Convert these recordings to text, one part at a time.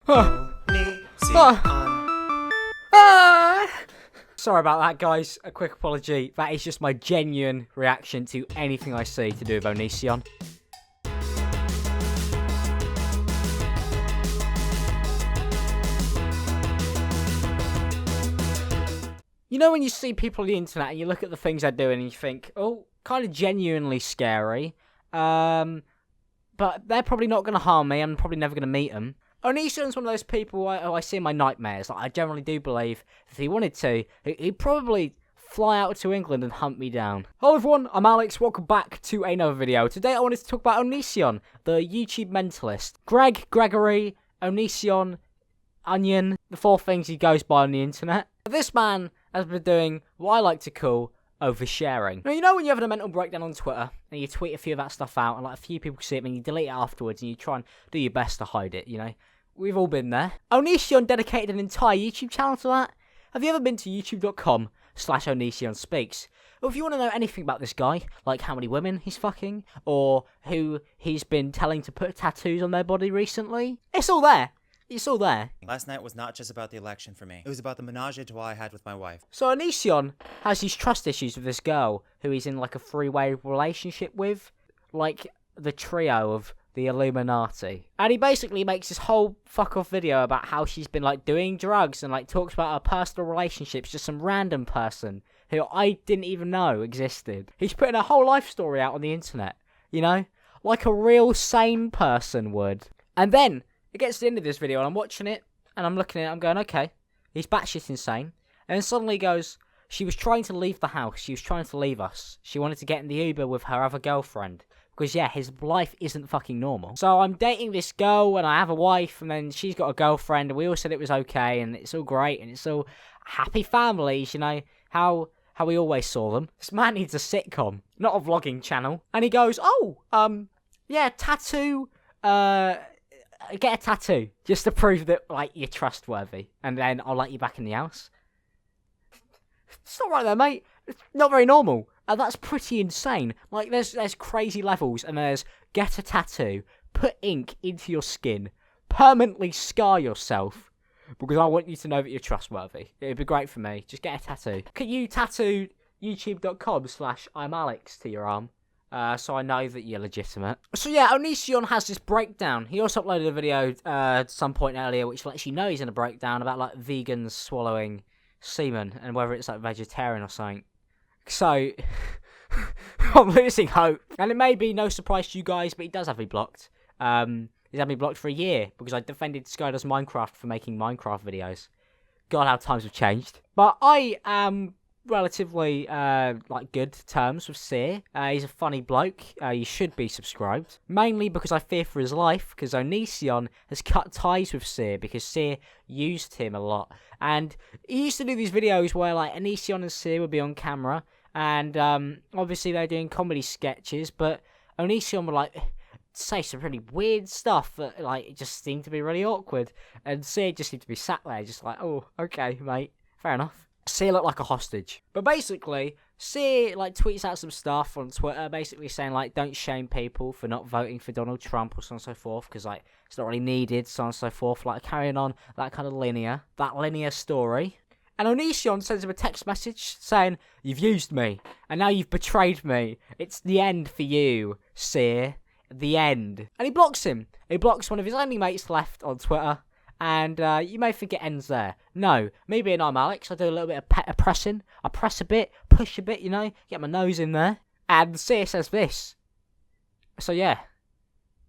Sorry about that, guys. A quick apology. That is just my genuine reaction to anything I see to do with Onision. You know when you see people on the internet and you look at the things they're doing and you think, oh, kind of genuinely scary, but they're probably not going to harm me. I'm probably never going to meet them. Onision's one of those people I see in my nightmares. Like, I generally do believe if he wanted to, he'd probably fly out to England and hunt me down. Hello everyone, I'm Alex. Welcome back to another video. Today I wanted to talk about Onision, the YouTube mentalist. Gregory, Onision, Onion, the 4 things he goes by on the internet. This man has been doing what I like to call oversharing. Now, you know when you're having a mental breakdown on Twitter and you tweet a few of that stuff out and like a few people see it and you delete it afterwards and you try and do your best to hide it, you know? We've all been there. Onision dedicated an entire YouTube channel to that. Have you ever been to youtube.com/Onision Speaks? Or if you want to know anything about this guy, like how many women he's fucking, or who he's been telling to put tattoos on their body recently, it's all there. It's all there. Last night was not just about the election for me. It was about the menage a trois I had with my wife. So Onision has these trust issues with this girl who he's in like a 3-way relationship with. Like the trio of the Illuminati. And he basically makes this whole fuck off video about how she's been like doing drugs and like talks about her personal relationships to some random person who I didn't even know existed. He's putting a whole life story out on the internet, you know? Like a real sane person would. And then it gets to the end of this video and I'm watching it and I'm looking at it, I'm going, okay, he's batshit insane. And then suddenly he goes, she was trying to leave the house, she was trying to leave us. She wanted to get in the Uber with her other girlfriend. Because yeah, his life isn't fucking normal. So I'm dating this girl and I have a wife and then she's got a girlfriend and we all said it was okay and it's all great and it's all happy families, you know, how we always saw them. This man needs a sitcom, not a vlogging channel. And he goes, yeah, tattoo, get a tattoo just to prove that like you're trustworthy and then I'll let you back in the house. It's not right there, mate. It's not very normal. That's pretty insane. Like there's crazy levels and there's get a tattoo, put ink into your skin, permanently scar yourself because I want you to know that you're trustworthy. It'd be great for me. Just get a tattoo. Can you tattoo youtube.com/I'mAlex to your arm? So I know that you're legitimate. So yeah, Onision has this breakdown. He also uploaded a video at some point earlier which lets you know he's in a breakdown about like vegans swallowing semen and whether it's like vegetarian or something. So I'm losing hope. And it may be no surprise to you guys, but he does have me blocked. He's had me blocked for a year because I defended Skydoes Minecraft for making Minecraft videos. God, how times have changed. But I am relatively like good terms with Seir. He's a funny bloke. You should be subscribed, mainly because I fear for his life, because Onision has cut ties with Seir because Seir used him a lot, and he used to do these videos where like Onision and Seir would be on camera and obviously they're doing comedy sketches, but Onision would like say some really weird stuff that like it just seemed to be really awkward, and Seir just seemed to be sat there just like, oh okay mate, fair enough. Seir looked like a hostage. But basically, Seir like tweets out some stuff on Twitter, basically saying like, don't shame people for not voting for Donald Trump or so on and so forth, because like it's not really needed, so on and so forth. Like carrying on that kind of linear story. And Onision sends him a text message saying, you've used me, and now you've betrayed me. It's the end for you, Seir. The end. And he blocks him. He blocks one of his only mates left on Twitter. And you may think it ends there. No, me being I'm Alex, I do a little bit of pressing. I press a bit, push a bit, you know, get my nose in there. And Seir says this. So yeah,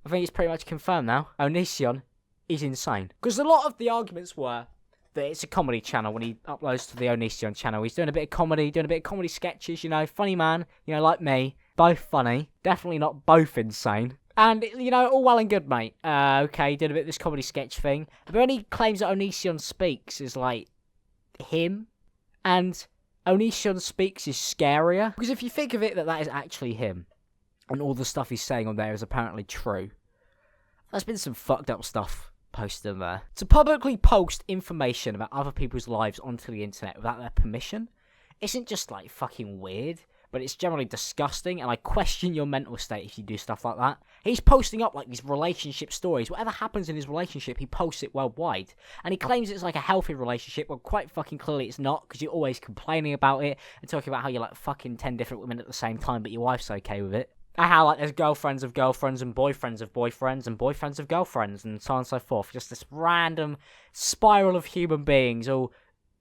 I think it's pretty much confirmed now. Onision is insane. Because a lot of the arguments were that it's a comedy channel when he uploads to the Onision channel. He's doing a bit of comedy, sketches, you know, funny man, you know, like me. Both funny, definitely not both insane. And, you know, all well and good, mate. Okay, did a bit of this comedy sketch thing. But then he claims that Onision Speaks is, like, him. And Onision Speaks is scarier. Because if you think of it that is actually him, and all the stuff he's saying on there is apparently true, there's been some fucked up stuff posted on there. To publicly post information about other people's lives onto the internet without their permission isn't just, like, fucking weird. but it's generally disgusting, and I question your mental state if you do stuff like that. He's posting up like these relationship stories. Whatever happens in his relationship, he posts it worldwide. And he claims it's like a healthy relationship, well, quite fucking clearly it's not, because you're always complaining about it, and talking about how you're like fucking 10 different women at the same time, but your wife's okay with it. And how like there's girlfriends of girlfriends, and boyfriends of boyfriends, and boyfriends of girlfriends, and so on and so forth. Just this random spiral of human beings all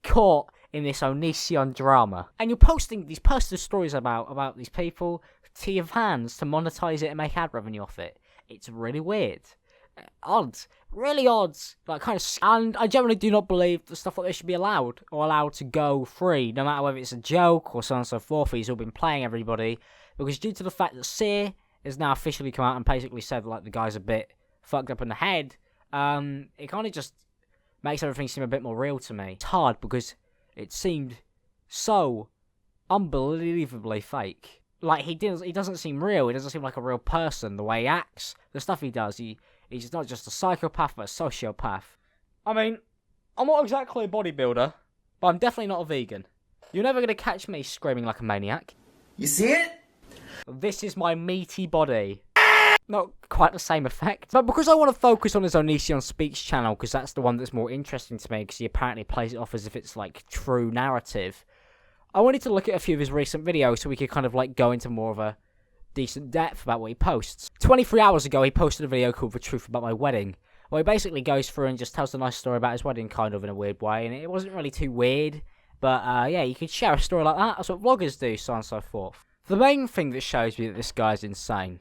caught in this Onision drama. And you're posting these personal stories about these people to your fans to monetize it and make ad revenue off it. It's really weird. Odd. Really odd. Like, kind of... And I generally do not believe that stuff like this should be allowed to go free, no matter whether it's a joke or so on and so forth. He's all been playing everybody. Because due to the fact that Seir has now officially come out and basically said, like, the guy's a bit fucked up in the head, it kind of just makes everything seem a bit more real to me. It's hard because it seemed so unbelievably fake. Like, he doesn't seem real. He doesn't seem like a real person. The way he acts, the stuff he does, he's not just a psychopath, but a sociopath. I mean, I'm not exactly a bodybuilder, but I'm definitely not a vegan. You're never going to catch me screaming like a maniac. You see it? This is my meaty body. Not quite the same effect. But because I want to focus on his Onision Speaks channel, because that's the one that's more interesting to me, because he apparently plays it off as if it's, like, true narrative, I wanted to look at a few of his recent videos so we could kind of, like, go into more of a decent depth about what he posts. 23 hours ago, he posted a video called The Truth About My Wedding, where he basically goes through and just tells a nice story about his wedding, kind of in a weird way, and it wasn't really too weird, but, yeah, you could share a story like that. That's what vloggers do, so on and so forth. The main thing that shows me that this guy's insane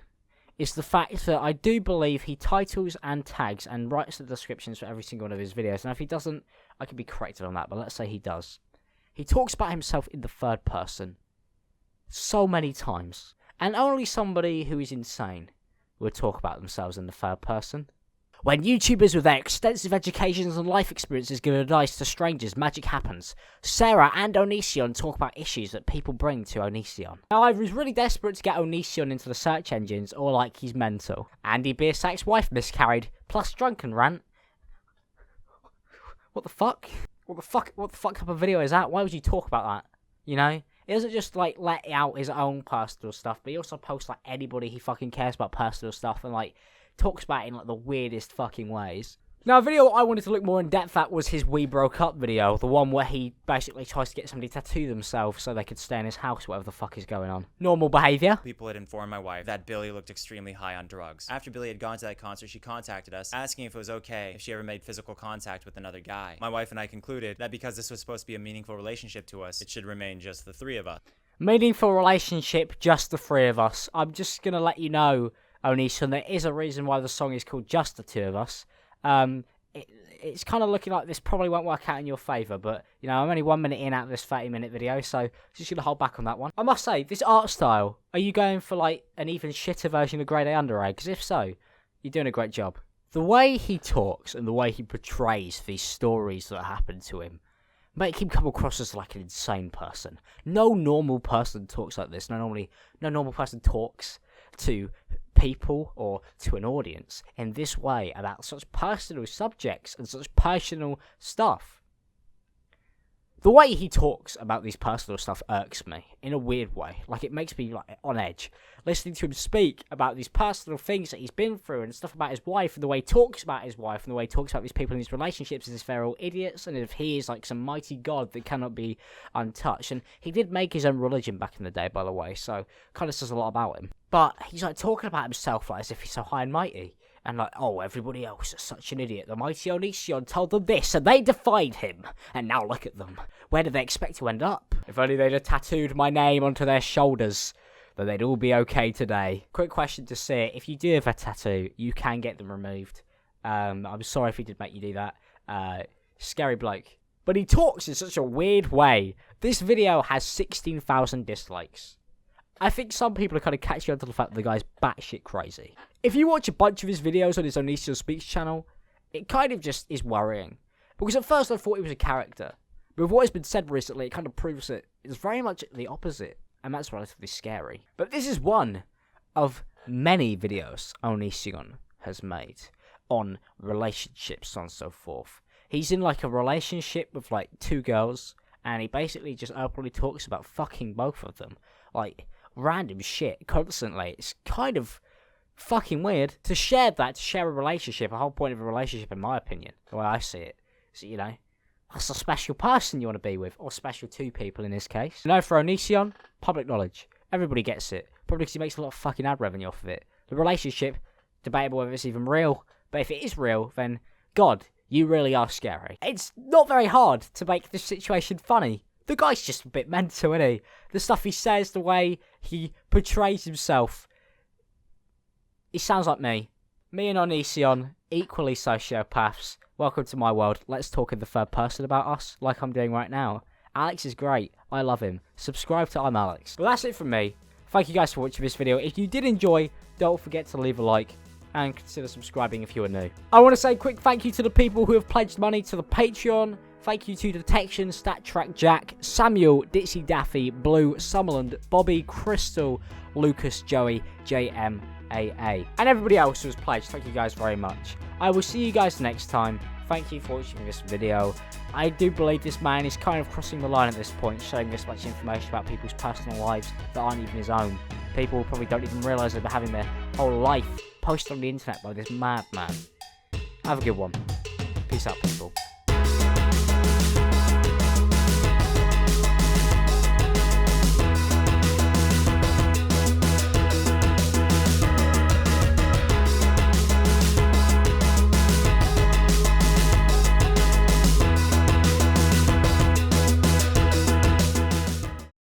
is the fact that I do believe he titles and tags and writes the descriptions for every single one of his videos. And if he doesn't, I could be corrected on that, but let's say he does. He talks about himself in the third person so many times. And only somebody who is insane would talk about themselves in the third person. When YouTubers with their extensive educations and life experiences give advice to strangers, magic happens. Seir and Onision talk about issues that people bring to Onision. Now, I was really desperate to get Onision into the search engines, or like he's mental. Andy Biersack's wife miscarried, plus drunken rant. What the fuck? What the fuck type of video is that? Why would you talk about that? You know? He doesn't just, like, let out his own personal stuff, but he also posts, like, anybody he fucking cares about personal stuff, and, like, talks about it in, like, the weirdest fucking ways. Now, a video I wanted to look more in depth at was his We Broke Up video, the one where he basically tries to get somebody to tattoo themselves so they could stay in his house, whatever the fuck is going on. Normal behaviour. People had informed my wife that Billy looked extremely high on drugs. After Billy had gone to that concert, she contacted us, asking if it was okay if she ever made physical contact with another guy. My wife and I concluded that because this was supposed to be a meaningful relationship to us, it should remain just the three of us. Meaningful relationship, just the three of us. I'm just gonna let you know, Onision, there is a reason why the song is called Just the Two of Us. It's kind of looking like this probably won't work out in your favour, but, you know, I'm only 1 minute in out of this 30-minute video, so just going to hold back on that one. I must say, this art style, are you going for, like, an even shitter version of Grade A Underage? Because if so, you're doing a great job. The way he talks and the way he portrays these stories that happen to him make him come across as, like, an insane person. No normal person talks like this. No normal person talks to people or to an audience in this way about such personal subjects and such personal stuff. The way he talks about these personal stuff irks me in a weird way. Like, it makes me, like, on edge. Listening to him speak about these personal things that he's been through and stuff about his wife, and the way he talks about his wife, and the way he talks about these people in these relationships as if they're all idiots, and if he is, like, some mighty god that cannot be untouched. And he did make his own religion back in the day, by the way, so kind of says a lot about him. But he's, like, talking about himself like as if he's so high and mighty. And like, oh, everybody else is such an idiot. The mighty Onision told them this, and they defied him. And now look at them. Where do they expect to end up? If only they'd have tattooed my name onto their shoulders, then they'd all be okay today. Quick question to Seir. If you do have a tattoo, you can get them removed. I'm sorry if he did make you do that. Scary bloke. But he talks in such a weird way. This video has 16,000 dislikes. I think some people are kind of catching on to the fact that the guy's batshit crazy. If you watch a bunch of his videos on his Onision Speaks channel, it kind of just is worrying. Because at first I thought he was a character. But with what has been said recently, it kind of proves that it's very much the opposite. And that's relatively scary. But this is one of many videos Onision has made on relationships, so on and so forth. He's in like a relationship with like two girls, and he basically just openly talks about fucking both of them. like, random shit constantly. It's kind of fucking weird. To share a relationship, a whole point of a relationship, in my opinion, the way I see it, is, you know, that's a special person you want to be with, or special two people in this case. You know, for Onision, public knowledge. Everybody gets it. Probably because he makes a lot of fucking ad revenue off of it. The relationship, debatable whether it's even real, but if it is real, then, God, you really are scary. It's not very hard to make this situation funny. The guy's just a bit mental, isn't he? The stuff he says, the way he portrays himself. He sounds like me. Me and Onision, equally sociopaths. Welcome to my world. Let's talk in the third person about us, like I'm doing right now. Alex is great. I love him. Subscribe to I'm Alex. But that's it from me. Thank you guys for watching this video. If you did enjoy, don't forget to leave a like and consider subscribing if you are new. I want to say a quick thank you to the people who have pledged money to the Patreon. Thank you to Detection, StatTrakJack, Samuel, DitzyDaffy, Blue, Summerland, Bobby, Crystal, Lucas, Joey, JMAA, and everybody else who has pledged. Thank you guys very much. I will see you guys next time. Thank you for watching this video. I do believe this man is kind of crossing the line at this point, showing this much information about people's personal lives that aren't even his own. People probably don't even realise that they're having their whole life posted on the internet by this madman. Have a good one. Peace out, people.